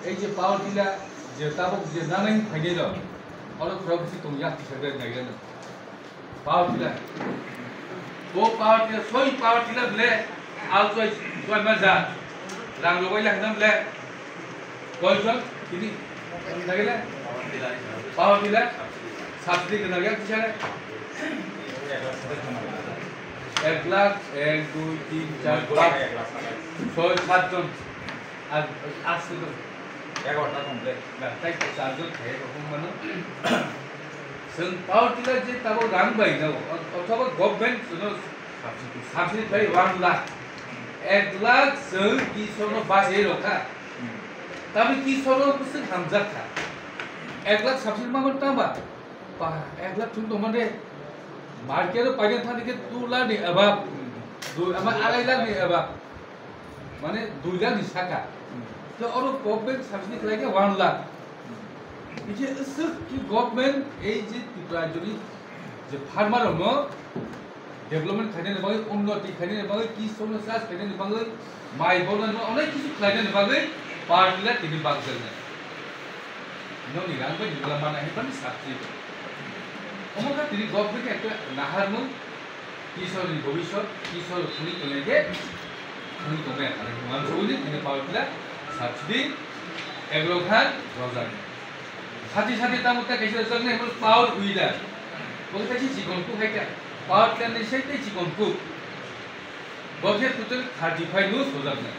এই যে পাওয়ার টিলা যে তাবক যে নানাই ফাইনে দাও অল খরব কিছু তুমি ইয়াক হিসাবে নাইগেন পাওয়ার টিলা ও পাওয়ার টিলা সই পাওয়ার টিলা বলে আল চয় চয় মাজা রাং লগাই লাখনা বলে কয়জন তিনি নাগেলে পাওয়ার টিলা সাবসিডি কেনা গিয়া কিসারে 1 লাখ 1 2 3 4 5 6 7 জন আর 8 জন 11টা কমপ্লিট না তাই 4 জন থাকে রকম মানে जों पावर टिलार जे ताबो रां बायनाव अथवा गभर्नमेंट जों साबसिडी बाय 1 लाख 1 लाख जों किसनो बाजे रखा तबे किसनो कुछ हमजा था 1 लाख साबसिडी मांगो ताबा 1 लाख तुम तो माने मार्केट पाइने थाने के 2 लाख नि अबाब 2 ama 2 लाख नि अबाब माने 2 लाख नि साका तो और गभर्नमेंट साबसिडी खालाय 1 लाख इजे असर कि गभर्नमेंट এই যে ত্রিপুরাজনি যে ফার্মার হম ডেভেলপমেন্ট খাইনে বাগৈ উন্নতি খাইনে বাগৈ কি সমস্যা খাইনে বাগৈ মাই বলন অনেক কিছু খাইনে বাগৈ পার্টিলা তিনি বাগজেল না ননি রাংবে দিলা মানা হেবান সাথী অমকা তিনি গভর্নমেন্ট একটা নাহারমু কিশোরী ভবিষ্যৎ কিশোর খুনি কলেগে খুনি কমে আর মানসুনি তিনি পার্টিলা সাথী এগ্রোখান রজান साथी साथी तामुता कैसे चलने हम पावर हुईला बोलते छी चिकन को है क्या पावर प्लांट ने से चिकन को बोलते टोटल 35 नो हो जाने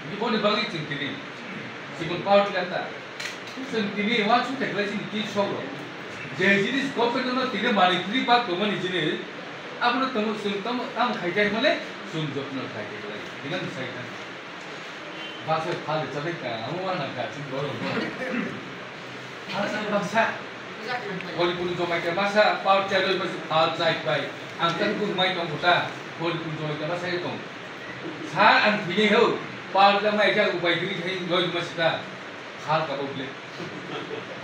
ये बोले बागी चिंतिनी चिकन पावर प्लांट ता चिंतिनी वहां छु टेक्नोलॉजी की छोरो जे जिनिस गभर्नमेंट न तिने मालिकरी बात तो मनि जिने आपन तम खाइ जाय मले सुन जप्न खाइ जाय दिगन साइड बासे फाले चले का अमुवाना का चिन गरो Alasan bangsa. Walaupun jomai ke masa paut jalur masih hal zaid baik. Angkat pun mai tong kota. Walaupun jomai ke masa itu. Sah ang pilih ho. Paut jomai ke ubai diri hai loi masih dah. Hal kau boleh.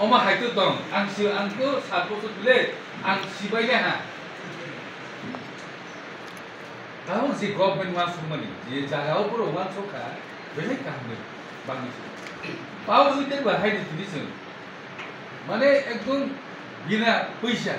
Oma hai tu tong. Ang si angko satu tu boleh. Ang si bayi ha. Tahu si government masuk mana? Ye jaga pun orang suka. Boleh kah ni? Bangsa. Paut itu bahaya di sini. মানে একদম বিনা পয়সা